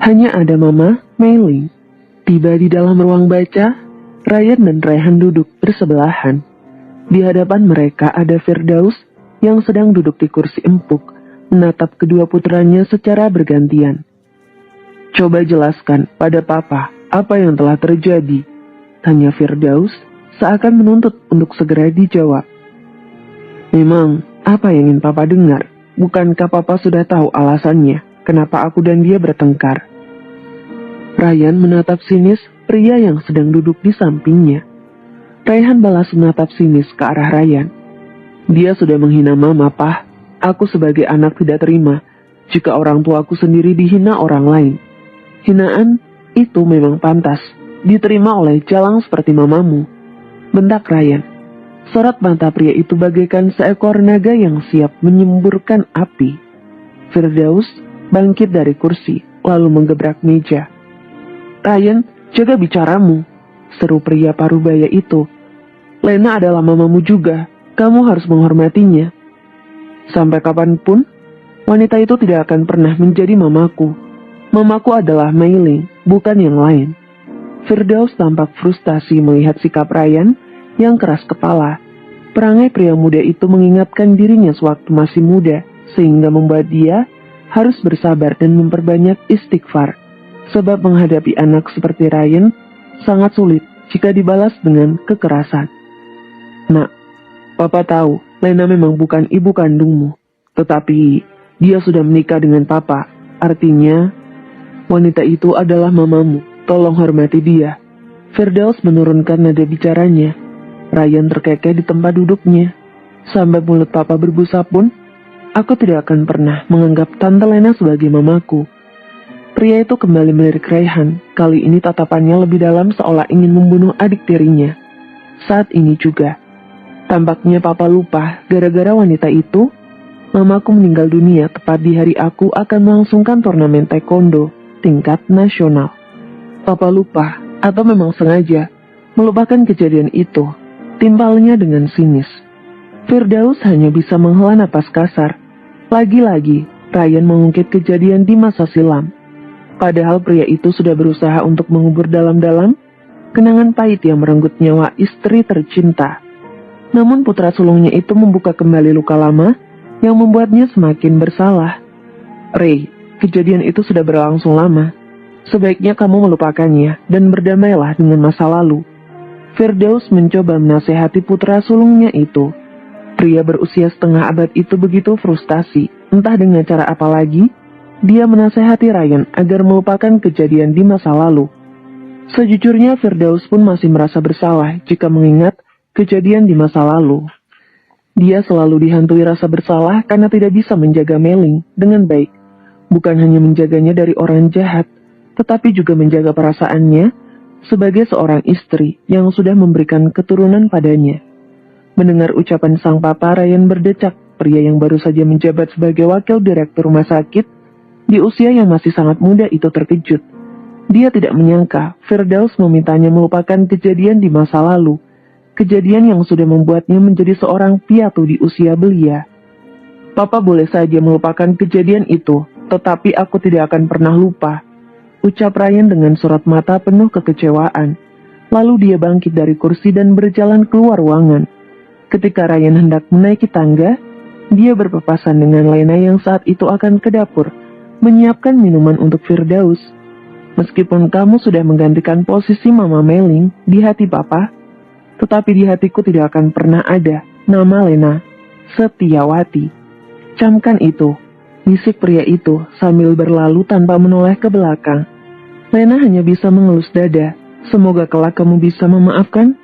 Hanya ada Mama, Mei. Tiba di dalam ruang baca, Ryan dan Rayhan duduk bersebelahan. Di hadapan mereka ada Firdaus yang sedang duduk di kursi empuk, menatap kedua putranya secara bergantian. "Coba jelaskan pada Papa apa yang telah terjadi," tanya Firdaus seakan menuntut untuk segera dijawab. "Memang, apa yang ingin Papa dengar? Bukankah Papa sudah tahu alasannya kenapa aku dan dia bertengkar?" Ryan menatap sinis pria yang sedang duduk di sampingnya. Rayhan balas menatap sinis ke arah Ryan. "Dia sudah menghina Mama, Pah. Aku sebagai anak tidak terima jika orang tuaku sendiri dihina orang lain. Hinaan itu memang pantas diterima oleh jalang seperti mamamu," bentak Ryan. Sorot mata pria itu bagaikan seekor naga yang siap menyemburkan api. Firdaus bangkit dari kursi, lalu menggebrak meja. "Ryan, jaga bicaramu," seru pria parubaya itu. "Lena adalah mamamu juga, kamu harus menghormatinya." "Sampai kapanpun, wanita itu tidak akan pernah menjadi mamaku. Mamaku adalah Mei, bukan yang lain." Firdaus tampak frustasi melihat sikap Ryan yang keras kepala. Perangai pria muda itu mengingatkan dirinya sewaktu masih muda, sehingga membuat dia harus bersabar dan memperbanyak istighfar. Sebab menghadapi anak seperti Ryan sangat sulit jika dibalas dengan kekerasan. "Nak, Papa tahu Lena memang bukan ibu kandungmu, tetapi dia sudah menikah dengan Papa. Artinya, wanita itu adalah mamamu. Tolong hormati dia." Firdaus menurunkan nada bicaranya. Ryan terkekeh di tempat duduknya. "Sampai mulut Papa berbusa pun, aku tidak akan pernah menganggap Tante Lena sebagai mamaku." Pria itu kembali melirik Rayhan. Kali ini tatapannya lebih dalam seolah ingin membunuh adik tirinya. Saat ini juga, tampaknya Papa lupa gara-gara wanita itu, mamaku meninggal dunia tepat di hari aku akan melangsungkan turnamen taekwondo tingkat nasional. Papa lupa, atau memang sengaja, melupakan kejadian itu, timbalnya dengan sinis. Firdaus hanya bisa menghela napas kasar. Lagi-lagi, Ryan mengungkit kejadian di masa silam. Padahal pria itu sudah berusaha untuk mengubur dalam-dalam kenangan pahit yang merenggut nyawa istri tercinta. Namun putra sulungnya itu membuka kembali luka lama yang membuatnya semakin bersalah. "Ray, kejadian itu sudah berlangsung lama. Sebaiknya kamu melupakannya dan berdamailah dengan masa lalu." Firdaus mencoba menasehati putra sulungnya itu. Pria berusia setengah abad itu begitu frustasi, entah dengan cara apa lagi, dia menasehati Ryan agar melupakan kejadian di masa lalu. Sejujurnya Firdaus pun masih merasa bersalah jika mengingat kejadian di masa lalu. Dia selalu dihantui rasa bersalah karena tidak bisa menjaga Mei dengan baik. Bukan hanya menjaganya dari orang jahat, tetapi juga menjaga perasaannya sebagai seorang istri yang sudah memberikan keturunan padanya. Mendengar ucapan sang papa, Ryan berdecak. Pria yang baru saja menjabat sebagai wakil direktur rumah sakit di usia yang masih sangat muda itu terkejut. Dia tidak menyangka Firdaus memintanya melupakan kejadian di masa lalu, kejadian yang sudah membuatnya menjadi seorang piatu di usia belia. "Papa boleh saja melupakan kejadian itu, tetapi aku tidak akan pernah lupa," ucap Ryan dengan sorot mata penuh kekecewaan. Lalu dia bangkit dari kursi dan berjalan keluar ruangan. Ketika Ryan hendak menaiki tangga, dia berpapasan dengan Lena yang saat itu akan ke dapur menyiapkan minuman untuk Firdaus. "Meskipun kamu sudah menggantikan posisi Mama Mei di hati Papa, tetapi di hatiku tidak akan pernah ada nama Lena Setiawati. Camkan itu," bisik pria itu sambil berlalu tanpa menoleh ke belakang. Lena hanya bisa mengelus dada. "Semoga kelak kamu bisa memaafkan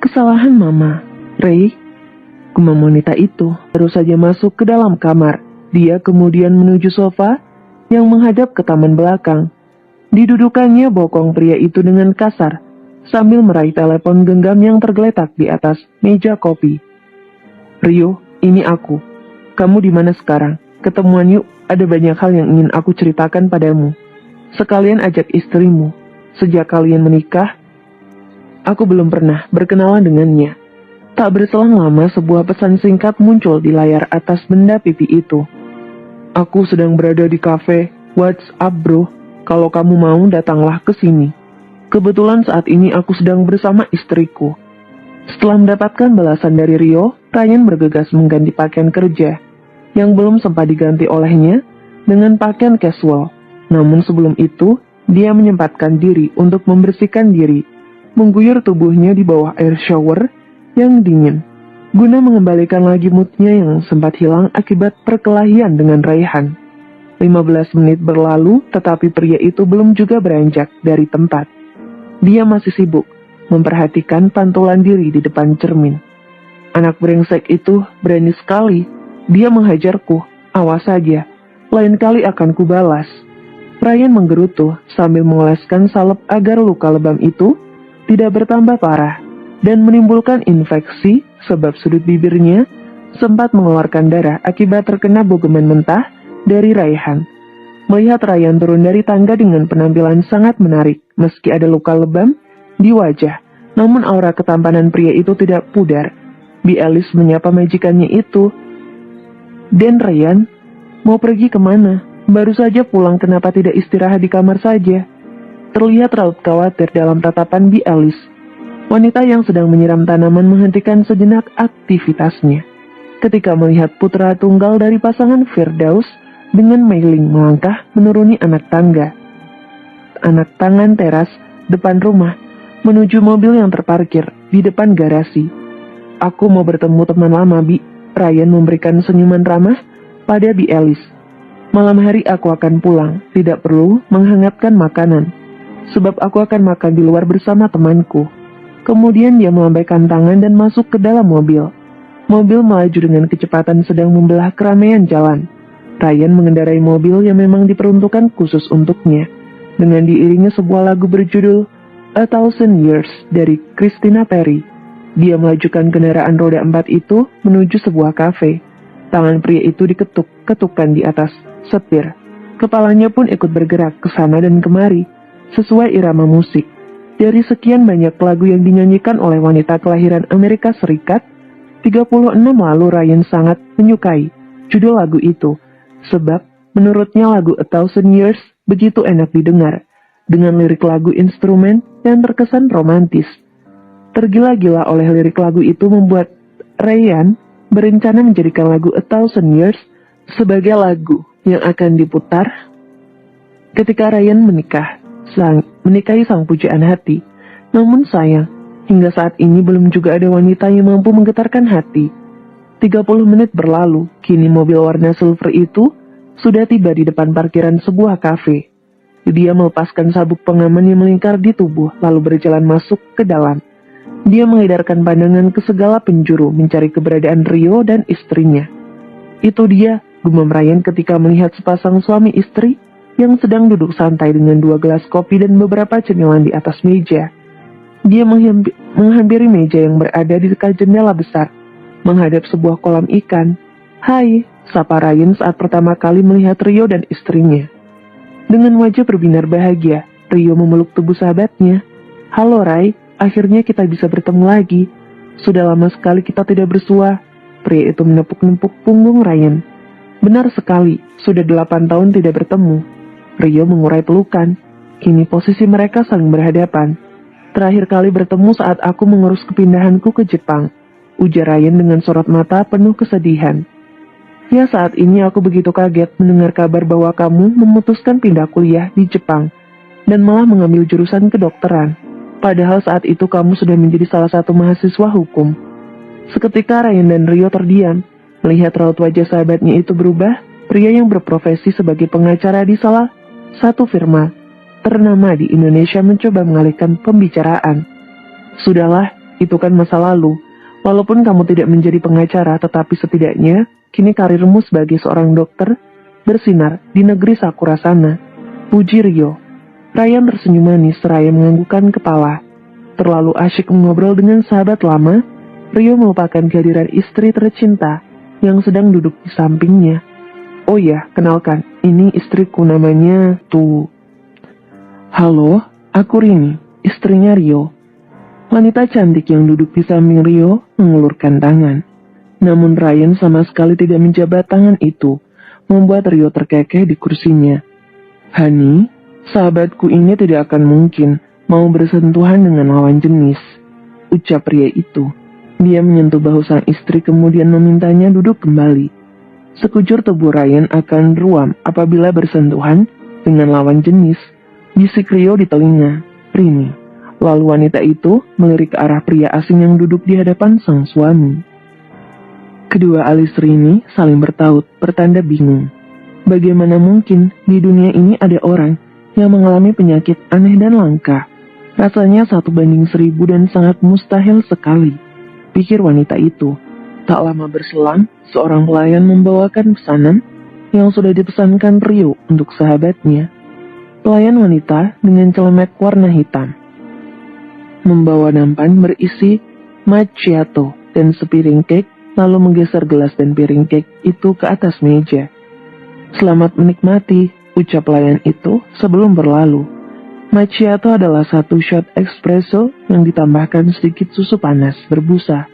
kesalahan Mama, Ray," gumam wanita itu. Baru saja masuk ke dalam kamar, dia kemudian menuju sofa yang menghadap ke taman belakang. Didudukannya bokong pria itu dengan kasar, sambil meraih telepon genggam yang tergeletak di atas meja kopi. "Rio, ini aku. Kamu di mana sekarang? Ketemuan yuk, ada banyak hal yang ingin aku ceritakan padamu. Sekalian ajak istrimu. Sejak kalian menikah, aku belum pernah berkenalan dengannya." Tak berselang lama sebuah pesan singkat muncul di layar atas benda pipi itu. "Aku sedang berada di kafe. What's up bro? Kalau kamu mau, datanglah ke sini. Kebetulan saat ini aku sedang bersama istriku. Setelah mendapatkan balasan dari Rio, Ryan bergegas mengganti pakaian kerja, yang belum sempat diganti olehnya, dengan pakaian casual. Namun sebelum itu, dia menyempatkan diri untuk membersihkan diri, mengguyur tubuhnya di bawah air shower yang dingin, guna mengembalikan lagi moodnya yang sempat hilang akibat perkelahian dengan Rayhan. 15 menit berlalu, tetapi pria itu belum juga beranjak dari tempat. Dia masih sibuk memperhatikan pantulan diri di depan cermin. Anak brengsek itu berani sekali. Dia menghajarku. Awas saja, lain kali akan kubalas. Ryan menggerutu sambil mengoleskan salep agar luka lebam itu tidak bertambah parah dan menimbulkan infeksi sebab sudut bibirnya sempat mengeluarkan darah akibat terkena bogeman mentah dari Rayhan. Melihat Ryan turun dari tangga dengan penampilan sangat menarik, meski ada luka lebam di wajah, namun aura ketampanan pria itu tidak pudar. Bi Alice menyapa majikannya itu. "Dan Ryan, mau pergi kemana? Baru saja pulang, kenapa tidak istirahat di kamar saja?" Terlihat raut khawatir dalam tatapan Bi Alice. Wanita yang sedang menyiram tanaman menghentikan sejenak aktivitasnya ketika melihat putra tunggal dari pasangan Firdaus dengan mailing melangkah menuruni anak tangan teras depan rumah menuju mobil yang terparkir di depan garasi. "Aku mau bertemu teman lama, Bi." Ryan memberikan senyuman ramah pada Bi Alice. "Malam hari aku akan pulang, tidak perlu menghangatkan makanan, sebab aku akan makan di luar bersama temanku." Kemudian dia melambaikan tangan dan masuk ke dalam mobil. Mobil melaju dengan kecepatan sedang membelah keramaian jalan. Ryan mengendarai mobil yang memang diperuntukkan khusus untuknya, dengan diiringi sebuah lagu berjudul A Thousand Years dari Christina Perri. Dia melajukan kendaraan roda 4 itu menuju sebuah kafe. Tangan pria itu diketuk-ketukkan di atas setir. Kepalanya pun ikut bergerak ke sana dan kemari, sesuai irama musik. Dari sekian banyak lagu yang dinyanyikan oleh wanita kelahiran Amerika Serikat, 36 lalu Ryan sangat menyukai judul lagu itu, sebab menurutnya lagu A Thousand Years begitu enak didengar, dengan lirik lagu instrumen yang terkesan romantis. Tergila-gila oleh lirik lagu itu membuat Ryan berencana menjadikan lagu A Thousand Years sebagai lagu yang akan diputar ketika Ryan menikahi sang pujaan hati. Namun sayang, hingga saat ini belum juga ada wanita yang mampu menggetarkan hati. 30 menit berlalu, kini mobil warna silver itu sudah tiba di depan parkiran sebuah kafe. Dia melepaskan sabuk pengaman yang melingkar di tubuh, lalu berjalan masuk ke dalam. Dia mengedarkan pandangan ke segala penjuru, mencari keberadaan Rio dan istrinya. "Itu dia," gumam Ryan ketika melihat sepasang suami istri yang sedang duduk santai dengan 2 gelas kopi dan beberapa cemilan di atas meja. Dia menghampiri meja yang berada di dekat jendela besar, menghadap sebuah kolam ikan. "Hai," sapa Ryan saat pertama kali melihat Rio dan istrinya. Dengan wajah berbinar bahagia, Rio memeluk tubuh sahabatnya. "Halo Ray, akhirnya kita bisa bertemu lagi. Sudah lama sekali kita tidak bersua." Pria itu menepuk-nepuk punggung Ryan. "Benar sekali, sudah 8 tahun tidak bertemu." Rio mengurai pelukan. Kini posisi mereka saling berhadapan. "Terakhir kali bertemu saat aku mengurus kepindahanku ke Jepang," ujar Ryan dengan sorot mata penuh kesedihan. "Ya, saat ini aku begitu kaget mendengar kabar bahwa kamu memutuskan pindah kuliah di Jepang dan malah mengambil jurusan kedokteran. Padahal saat itu kamu sudah menjadi salah satu mahasiswa hukum." Seketika Ryan dan Rio terdiam. Melihat raut wajah sahabatnya itu berubah, pria yang berprofesi sebagai pengacara di salah satu firma ternama di Indonesia mencoba mengalihkan pembicaraan. "Sudahlah, itu kan masa lalu. Walaupun kamu tidak menjadi pengacara, tetapi setidaknya kini karirmu sebagai seorang dokter bersinar di negeri Sakura sana," puji Rio. Ryan tersenyum manis seraya menganggukkan kepala. Terlalu asyik mengobrol dengan sahabat lama, Rio melupakan kehadiran istri tercinta yang sedang duduk di sampingnya. "Oh ya, kenalkan, ini istriku, namanya Tu." "Halo, aku Rini, istrinya Rio." Wanita cantik yang duduk di samping Rio mengulurkan tangan. Namun Ryan sama sekali tidak menjabat tangan itu, membuat Rio terkekeh di kursinya. "Hani, Sahabatku ini tidak akan mungkin mau bersentuhan dengan lawan jenis, ucap pria itu. Dia menyentuh bahu sang istri kemudian memintanya duduk kembali. Sekujur tubuh Ryan akan ruam apabila bersentuhan dengan lawan jenis, bisik Rio di telinga Rini. Lalu wanita itu melirik ke arah pria asing yang duduk di hadapan sang suami. Kedua alis Rini saling bertaut, pertanda bingung. Bagaimana mungkin di dunia ini ada orang yang mengalami penyakit aneh dan langka? Rasanya 1:1000 dan sangat mustahil sekali, pikir wanita itu. Tak lama berselang, seorang pelayan membawakan pesanan yang sudah dipesankan Rio untuk sahabatnya. Pelayan wanita dengan celemek warna hitam, membawa nampan berisi macchiato dan sepiring cake, lalu menggeser gelas dan piring cake itu ke atas meja. Selamat menikmati, ucap pelayan itu sebelum berlalu. Macchiato adalah satu shot espresso yang ditambahkan sedikit susu panas berbusa.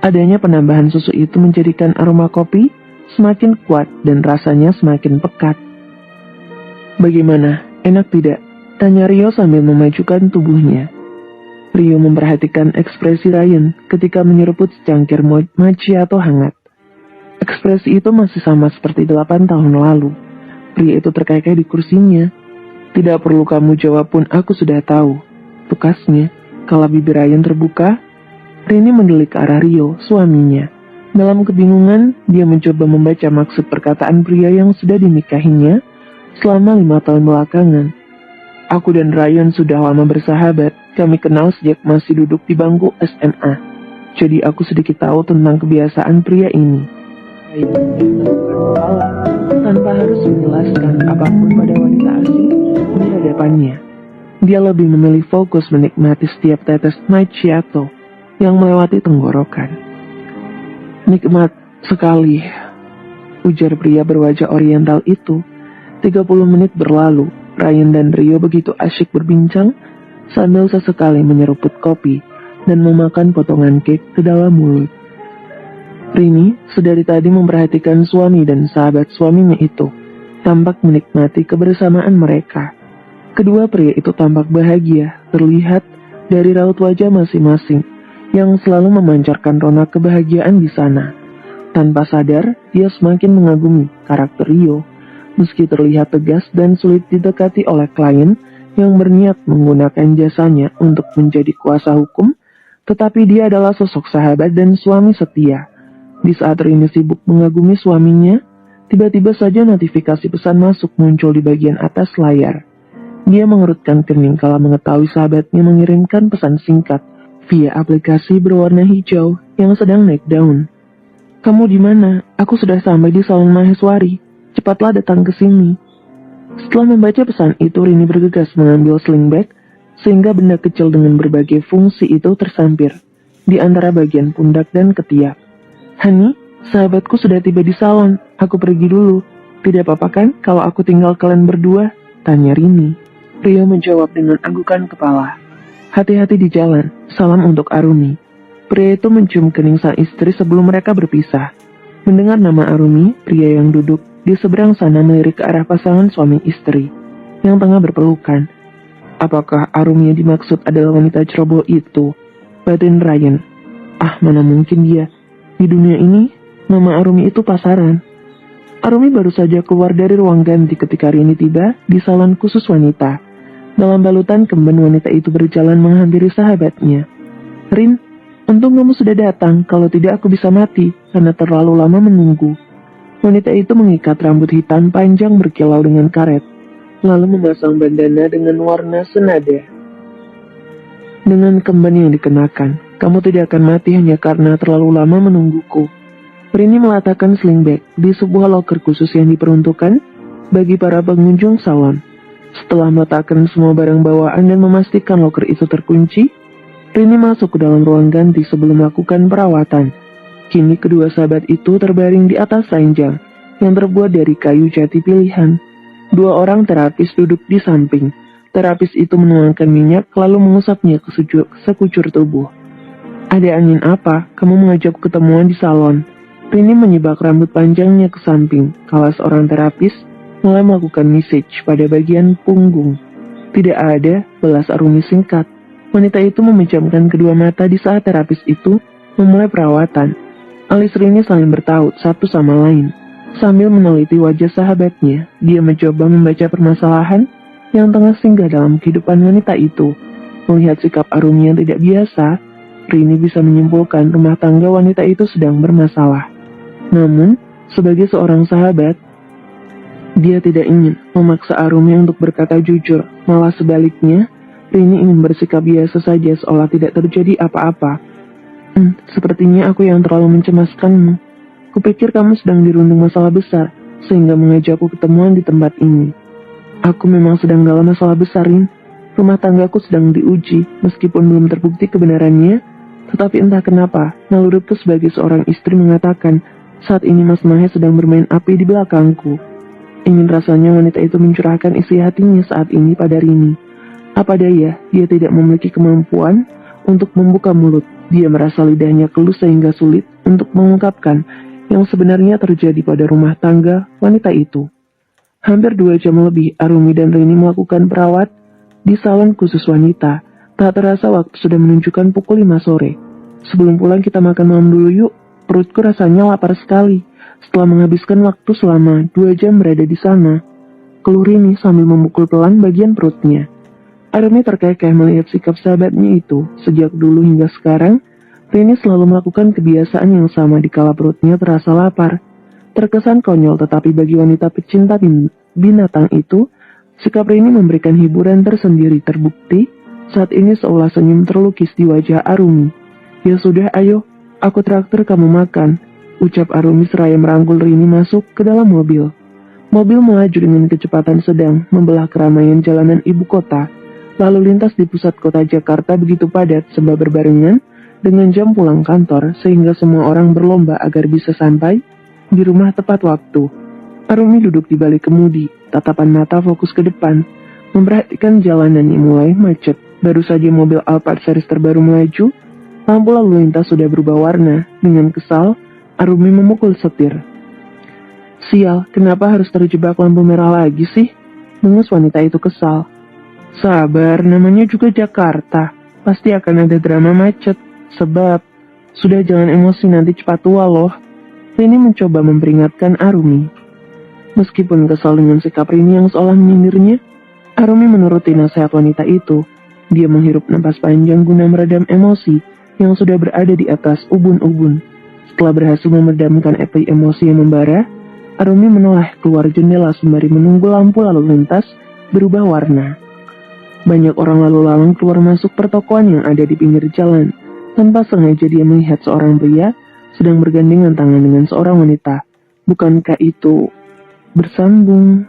Adanya penambahan susu itu menjadikan aroma kopi semakin kuat dan rasanya semakin pekat. Bagaimana, enak tidak? Tanya Rio sambil memajukan tubuhnya. Rio memperhatikan ekspresi Ryan ketika menyeruput secangkir macchiato hangat. Ekspresi itu masih sama seperti 8 tahun lalu. Pria itu terkekeh di kursinya. Tidak perlu kamu jawab pun aku sudah tahu, tukasnya. Kala bibir Ryan terbuka, Rini mendelik ke arah Rio, suaminya. Dalam kebingungan, dia mencoba membaca maksud perkataan pria yang sudah dinikahinya selama 5 tahun belakangan. Aku dan Ryan sudah lama bersahabat, kami kenal sejak masih duduk di bangku SMA. Jadi aku sedikit tahu tentang kebiasaan pria ini. Ryan menganggukkan kepala, tanpa harus menjelaskan apapun pada wanita asing di hadapannya. Dia lebih memilih fokus menikmati setiap tetes macchiato yang melewati tenggorokan. Nikmat sekali, ujar pria berwajah oriental itu. 30 menit berlalu, Ryan dan Rio begitu asyik berbincang sambil sesekali menyeruput kopi dan memakan potongan cake ke dalam mulut. Rini sedari tadi memperhatikan suami dan sahabat suaminya itu, tampak menikmati kebersamaan mereka. Kedua pria itu tampak bahagia, terlihat dari raut wajah masing-masing yang selalu memancarkan rona kebahagiaan di sana. Tanpa sadar, dia semakin mengagumi karakter Rio. Meski terlihat tegas dan sulit didekati oleh klien yang berniat menggunakan jasanya untuk menjadi kuasa hukum, tetapi dia adalah sosok sahabat dan suami setia. Di saat Rini sibuk mengagumi suaminya, tiba-tiba saja notifikasi pesan masuk muncul di bagian atas layar. Dia mengerutkan kening kala mengetahui sahabatnya mengirimkan pesan singkat via aplikasi berwarna hijau yang sedang naik daun. Kamu di mana? Aku sudah sampai di Salon Maheswari. Cepatlah datang ke sini. Setelah membaca pesan itu, Rini bergegas mengambil sling bag sehingga benda kecil dengan berbagai fungsi itu tersampir di antara bagian pundak dan ketiak. Hani, sahabatku sudah tiba di salon. Aku pergi dulu. Tidak apa-apa kan kalau aku tinggal kalian berdua? Tanya Rini. Rio menjawab dengan anggukan kepala. Hati-hati di jalan, salam untuk Arumi. Pria itu mencium kening sang istri sebelum mereka berpisah. Mendengar nama Arumi, pria yang duduk di seberang sana melirik ke arah pasangan suami istri yang tengah berpelukan. Apakah Arumi yang dimaksud adalah wanita ceroboh itu? Batin Ryan. Ah, mana mungkin dia. Di dunia ini, nama Arumi itu pasaran. Arumi baru saja keluar dari ruang ganti ketika Rini tiba di salon khusus wanita. Dalam balutan kemben wanita itu berjalan menghampiri sahabatnya. Rin, untung kamu sudah datang, kalau tidak aku bisa mati karena terlalu lama menunggu. Wanita itu mengikat rambut hitam panjang berkilau dengan karet, lalu memasang bandana dengan warna senada dengan kemben yang dikenakan. Kamu tidak akan mati hanya karena terlalu lama menungguku. Rini meletakkan sling bag di sebuah loker khusus yang diperuntukkan bagi para pengunjung salon. Setelah meletakkan semua barang bawaan dan memastikan loker itu terkunci, Rini masuk ke dalam ruang ganti sebelum melakukan perawatan. Kini kedua sahabat itu terbaring di atas ranjang yang terbuat dari kayu jati pilihan. 2 orang terapis duduk di samping. Terapis itu menuangkan minyak lalu mengusapnya ke sekujur tubuh. Ada angin apa? Kamu mengajak ketemuan di salon. Rini menyibak rambut panjangnya ke samping, kala seorang terapis mulai melakukan message pada bagian punggung. Tidak ada, balas Arumi singkat. Wanita itu memejamkan kedua mata di saat terapis itu memulai perawatan. Alis Rini saling bertaut satu sama lain. Sambil meneliti wajah sahabatnya, dia mencoba membaca permasalahan yang tengah singgah dalam kehidupan wanita itu. Melihat sikap Arumi yang tidak biasa, Rini bisa menyimpulkan rumah tangga wanita itu sedang bermasalah. Namun, sebagai seorang sahabat, dia tidak ingin memaksa Arumi untuk berkata jujur, malah sebaliknya, Rini ingin bersikap biasa saja seolah tidak terjadi apa-apa. Sepertinya aku yang terlalu mencemaskanmu. Kupikir kamu sedang dirundung masalah besar, sehingga mengajakku ketemuan di tempat ini. Aku memang sedang dalam masalah besar, Rin. Rumah tanggaku sedang diuji, meskipun belum terbukti kebenarannya, tetapi entah kenapa, naluriku sebagai seorang istri mengatakan, saat ini Mas Mahe sedang bermain api di belakangku. Ingin rasanya wanita itu mencurahkan isi hatinya saat ini pada Rini. Apa daya, dia tidak memiliki kemampuan untuk membuka mulut. Dia merasa lidahnya keluh sehingga sulit untuk mengungkapkan yang sebenarnya terjadi pada rumah tangga wanita itu. Hampir 2 jam lebih Arumi dan Rini melakukan perawat di salon khusus wanita. Tak terasa waktu sudah menunjukkan pukul 5 sore. Sebelum pulang kita makan malam dulu yuk. Perutku rasanya lapar sekali. Setelah menghabiskan waktu selama 2 jam berada di sana, keluh Rini sambil memukul pelan bagian perutnya. Arumi terkekeh melihat sikap sahabatnya itu. Sejak dulu hingga sekarang, Rini selalu melakukan kebiasaan yang sama dikala perutnya terasa lapar. Terkesan konyol, tetapi bagi wanita pecinta binatang itu, sikap Rini memberikan hiburan tersendiri. Terbukti, saat ini seolah senyum terlukis di wajah Arumi. Ya sudah, ayo, aku traktir kamu makan, ucap Arumi seraya merangkul Rini masuk ke dalam mobil. Mobil melaju dengan kecepatan sedang membelah keramaian jalanan ibu kota. Lalu lintas di pusat kota Jakarta begitu padat sebab berbarengan dengan jam pulang kantor sehingga semua orang berlomba agar bisa sampai di rumah tepat waktu. Arumi duduk di balik kemudi, tatapan mata fokus ke depan, memperhatikan jalanan yang mulai macet. Baru saja mobil Alphard series terbaru melaju, lampu lalu lintas sudah berubah warna. Dengan kesal, Arumi memukul setir. Sial, kenapa harus terjebak lampu merah lagi sih? Dengus wanita itu kesal. Sabar, namanya juga Jakarta. Pasti akan ada drama macet. Sebab, sudah jangan emosi nanti cepat tua loh. Rini mencoba memperingatkan Arumi. Meskipun kesal dengan sikap Rini yang seolah menyindirnya, Arumi menuruti nasihat wanita itu. Dia menghirup napas panjang guna meredam emosi yang sudah berada di atas ubun-ubun. Setelah berhasil memadamkan api emosi yang membara, Arumi menoleh keluar jendela sembari menunggu lampu lalu lintas berubah warna. Banyak orang lalu lalang keluar masuk pertokoan yang ada di pinggir jalan. Tanpa sengaja dia melihat seorang pria sedang bergandengan tangan dengan seorang wanita. Bukankah itu bersambung?